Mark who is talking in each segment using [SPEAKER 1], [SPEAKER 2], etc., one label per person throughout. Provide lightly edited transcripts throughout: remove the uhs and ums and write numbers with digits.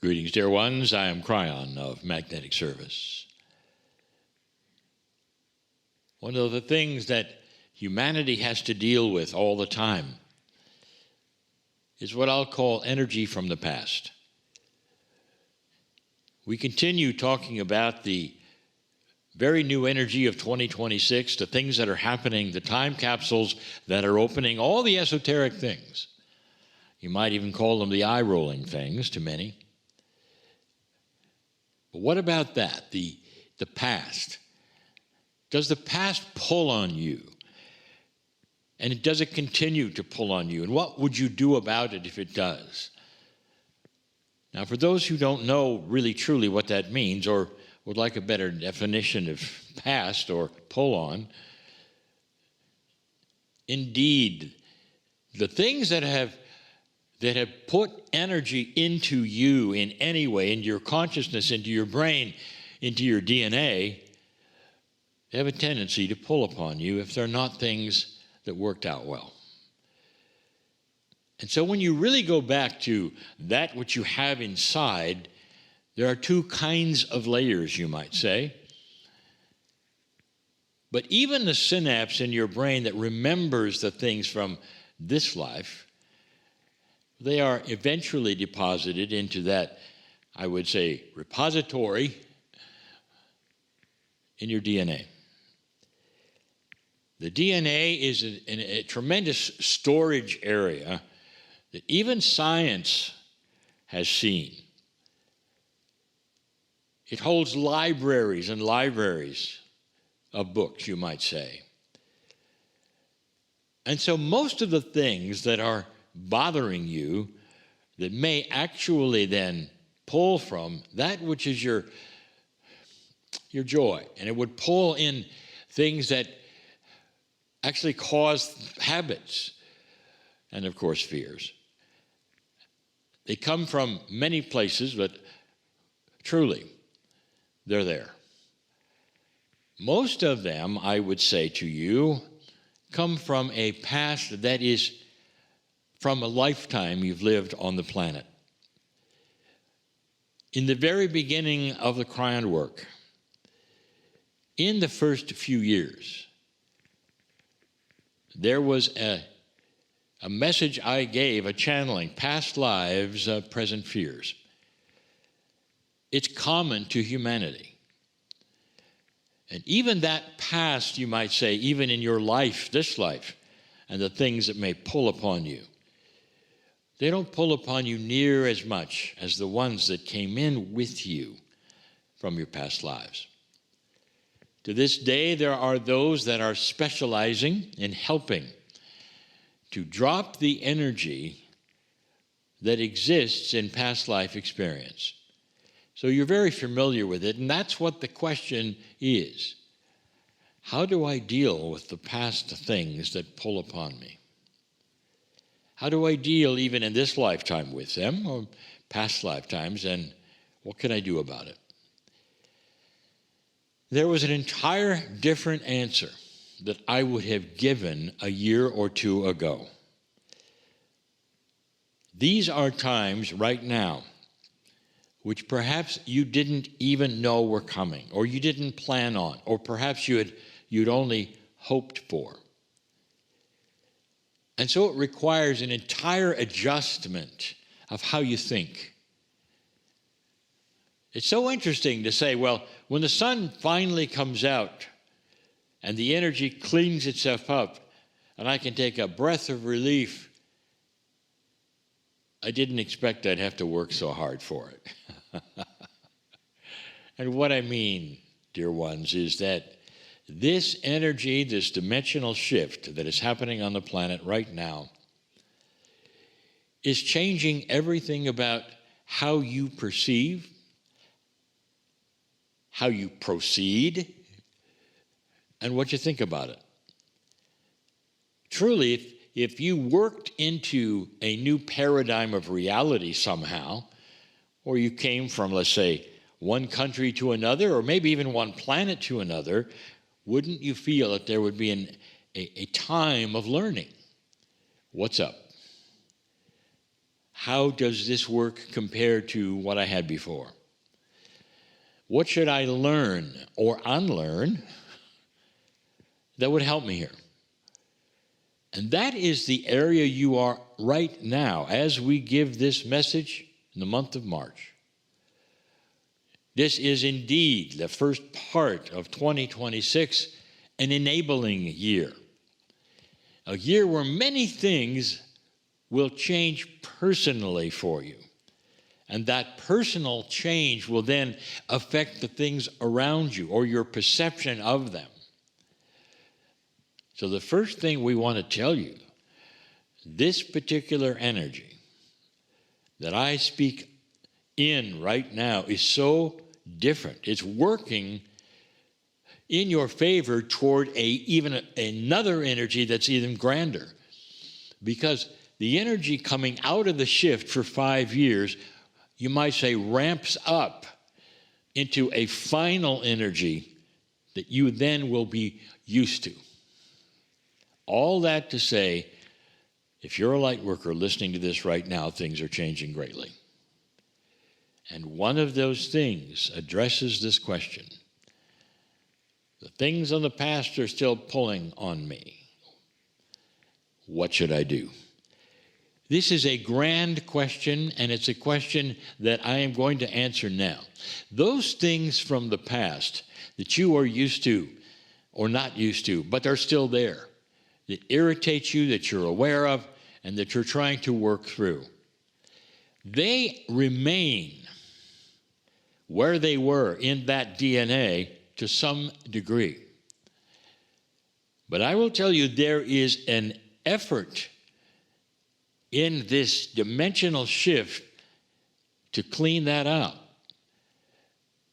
[SPEAKER 1] Greetings, dear ones. I am Kryon of Magnetic Service. One of the things that humanity has to deal with all the time is what I'll call energy from the past. We continue talking about the very new energy of 2026, the things that are happening, the time capsules that are opening, all the esoteric things. You might even call them the eye-rolling things to many. But what about that, the past? Does the past pull on you? And does it continue to pull on you? And what would you do about it if it does? Now, for those who don't know really truly what that means, or would like a better definition of past or pull on, indeed, the things that have put energy into you in any way, into your consciousness, into your brain, into your DNA, they have a tendency to pull upon you if they're not things that worked out well. And so when you really go back to that which you have inside, there are two kinds of layers, you might say. But even the synapse in your brain that remembers the things from this life, they are eventually deposited into that, I would say, repository in your DNA. The DNA is a tremendous storage area that even science has seen. It holds libraries and libraries of books, you might say. And so most of the things that are bothering you that may actually then pull from that which is your joy, and it would pull in things that actually cause habits and, of course, fears. They come from many places, but truly, they're there. Most of them, I would say to you, come from a past that is from a lifetime you've lived on the planet. In the very beginning of the Kryon work, in the first few years, there was a message I gave, a channeling, past lives, present fears. It's common to humanity. And even that past, you might say, even in your life, this life, and the things that may pull upon you, they don't pull upon you near as much as the ones that came in with you from your past lives. To this day, there are those that are specializing in helping to drop the energy that exists in past life experience. So you're very familiar with it, and that's what the question is. How do I deal with the past things that pull upon me? How do I deal even in this lifetime with them, or past lifetimes, and what can I do about it? There was an entire different answer that I would have given a year or two ago. These are times right now which perhaps you didn't even know were coming, or you didn't plan on, or perhaps you'd only hoped for. And so it requires an entire adjustment of how you think. It's so interesting to say, well, when the sun finally comes out and the energy cleans itself up and I can take a breath of relief, I didn't expect I'd have to work so hard for it. And what I mean, dear ones, is that this energy, this dimensional shift that is happening on the planet right now is changing everything about how you perceive, how you proceed, and what you think about it. Truly, if you worked into a new paradigm of reality somehow, or you came from, let's say, one country to another, or maybe even one planet to another, wouldn't you feel that there would be a time of learning? What's up? how does this work compare to what I had before? What should I learn or unlearn that would help me here? And that is the area you are right now as we give this message in the month of March. This is indeed the first part of 2026, an enabling year. A year where many things will change personally for you. And that personal change will then affect the things around you or your perception of them. So the first thing we want to tell you, this particular energy that I speak in right now is so different. It's working in your favor toward even another energy that's even grander. Because the energy coming out of the shift for 5 years, you might say, ramps up into a final energy that you then will be used to. All that to say, if you're a light worker listening to this right now, things are changing greatly. And one of those things addresses this question. The things of the past are still pulling on me. What should I do? This is a grand question, and it's a question that I am going to answer now. Those things from the past that you are used to or not used to, but are still there, that irritate you, that you're aware of, and that you're trying to work through, they remain where they were in that DNA to some degree. But I will tell you, there is an effort in this dimensional shift to clean that out.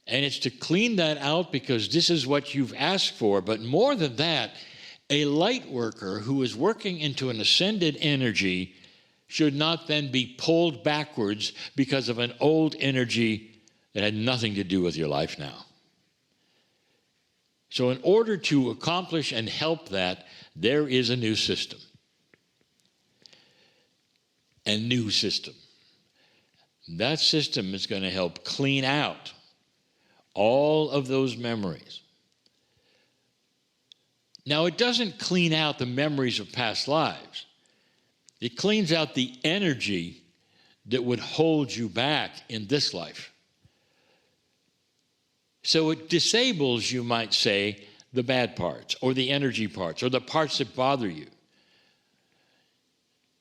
[SPEAKER 1] And it's to clean that out because this is what you've asked for. But more than that, a light worker who is working into an ascended energy should not then be pulled backwards because of an old energy that had nothing to do with your life now. So in order to accomplish and help that, there is a new system. A new system. That system is going to help clean out all of those memories. Now, it doesn't clean out the memories of past lives. It cleans out the energy that would hold you back in this life. So it disables, you might say, the bad parts or the energy parts or the parts that bother you.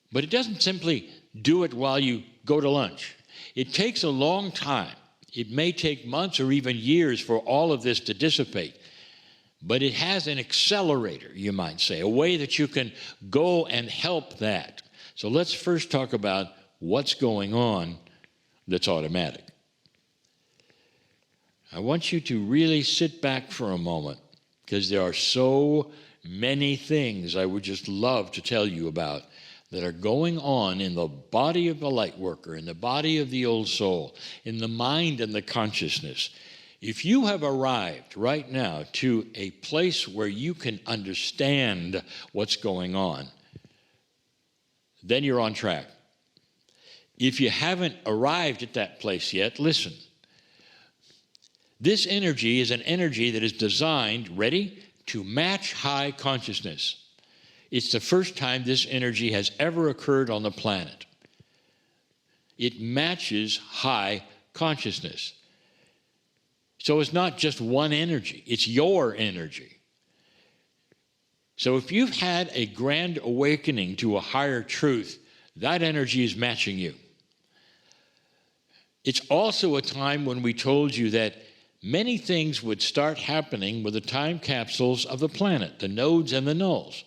[SPEAKER 1] But it doesn't simply do it while you go to lunch. It takes a long time. It may take months or even years for all of this to dissipate. But it has an accelerator, you might say, a way that you can go and help that. So let's first talk about what's going on that's automatic. I want you to really sit back for a moment because there are so many things I would just love to tell you about that are going on in the body of the light worker, in the body of the old soul, in the mind and the consciousness. If you have arrived right now to a place where you can understand what's going on, then you're on track. If you haven't arrived at that place yet, listen. This energy is an energy that is designed, ready, to match high consciousness. It's the first time this energy has ever occurred on the planet. It matches high consciousness. So it's not just one energy, it's your energy. So if you've had a grand awakening to a higher truth, that energy is matching you. It's also a time when we told you that many things would start happening with the time capsules of the planet, the nodes and the nulls.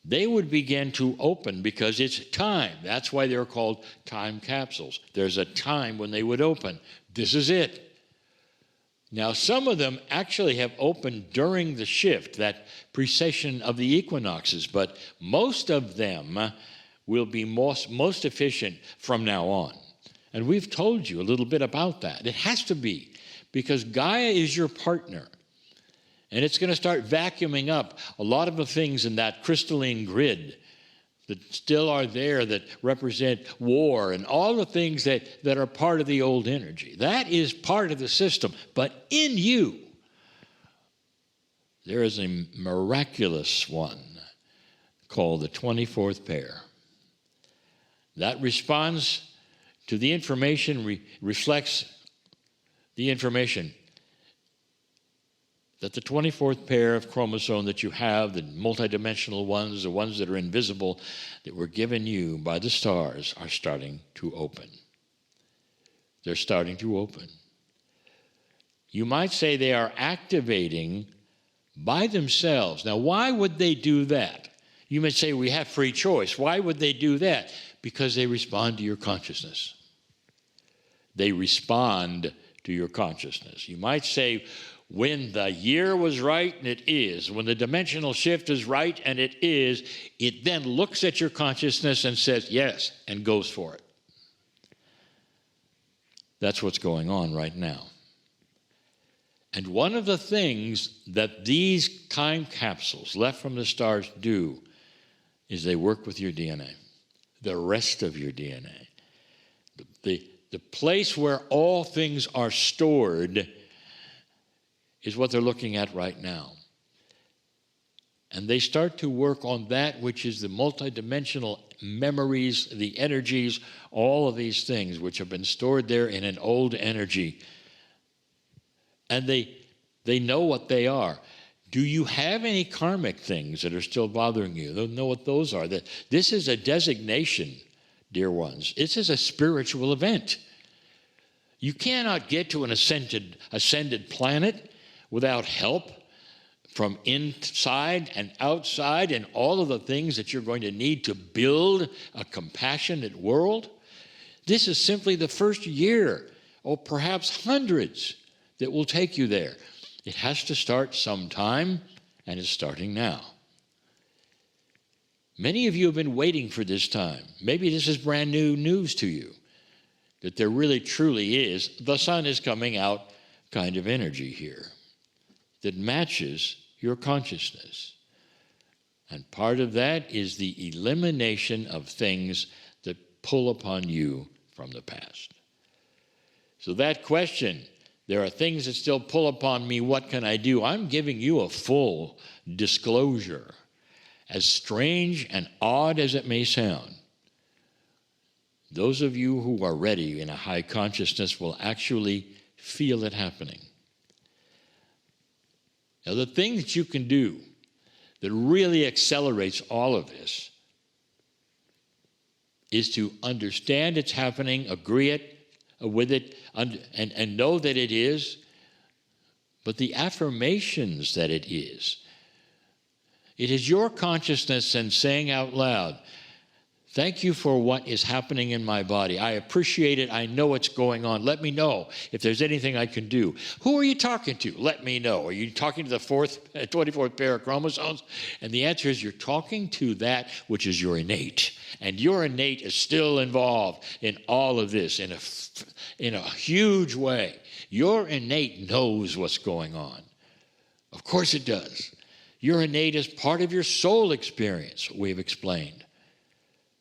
[SPEAKER 1] They would begin to open because it's time. That's why they're called time capsules. There's a time when they would open. This is it. Now, some of them actually have opened during the shift, that precession of the equinoxes, but most of them will be most efficient from now on. And we've told you a little bit about that. It has to be, because Gaia is your partner. And it's going to start vacuuming up a lot of the things in that crystalline grid that still are there that represent war and all the things that are part of the old energy. That is part of the system. But in you, there is a miraculous one called the 24th pair. That responds to the information, reflects the information that the 24th pair of chromosome that you have, the multidimensional ones, the ones that are invisible, that were given you by the stars, are starting to open. They're starting to open. You might say they are activating by themselves. Now, why would they do that? You might say we have free choice. Why would they do that? Because they respond to your consciousness. They respond to your consciousness. You might say, when the year was right, and it is. When the dimensional shift is right, and it is, it then looks at your consciousness and says, yes, and goes for it. That's what's going on right now. And one of the things that these time capsules left from the stars do is they work with your DNA, the rest of your DNA. The place where all things are stored is what they're looking at right now. And they start to work on that which is the multidimensional memories, the energies, all of these things which have been stored there in an old energy. And they know what they are. Do you have any karmic things that are still bothering you? They'll know what those are. This is a designation, dear ones. This is a spiritual event. You cannot get to an ascended planet without help from inside and outside and all of the things that you're going to need to build a compassionate world. This is simply the first year, or perhaps hundreds, that will take you there. It has to start sometime, and it's starting now. Many of you have been waiting for this time. Maybe this is brand new news to you, that there really truly is, the sun is coming out kind of energy here that matches your consciousness. And part of that is the elimination of things that pull upon you from the past. So that question, there are things that still pull upon me, what can I do? I'm giving you a full disclosure. As strange and odd as it may sound, those of you who are ready in a high consciousness will actually feel it happening. Now, the thing that you can do that really accelerates all of this is to understand it's happening, agree with it, and know that it is, but the affirmations that it is your consciousness and saying out loud, thank you for what is happening in my body. I appreciate it. I know what's going on. Let me know if there's anything I can do. Who are you talking to? Let me know. Are you talking to the 24th pair of chromosomes? And the answer is you're talking to that which is your innate. And your innate is still involved in all of this in a huge way. Your innate knows what's going on. Of course it does. Your innate is part of your soul experience, we've explained.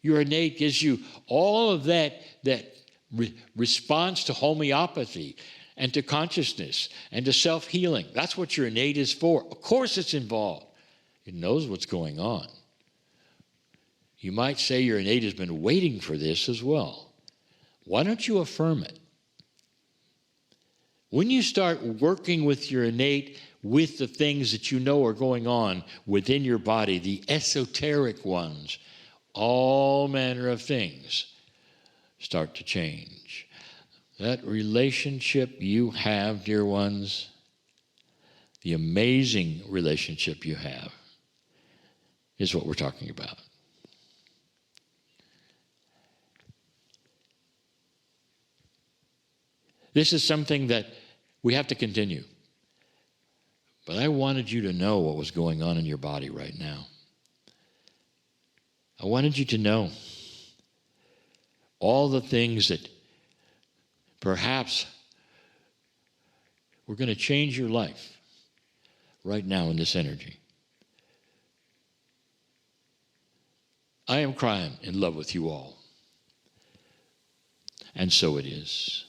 [SPEAKER 1] Your innate gives you all of that response to homeopathy and to consciousness and to self-healing. That's what your innate is for. Of course it's involved. It knows what's going on. You might say your innate has been waiting for this as well. Why don't you affirm it? When you start working with your innate, with the things that you know are going on within your body, the esoteric ones, all manner of things start to change. That relationship you have, dear ones, the amazing relationship you have, is what we're talking about. This is something that we have to continue. But I wanted you to know what was going on in your body right now. I wanted you to know all the things that perhaps were going to change your life right now in this energy. I am crying in love with you all. And so it is.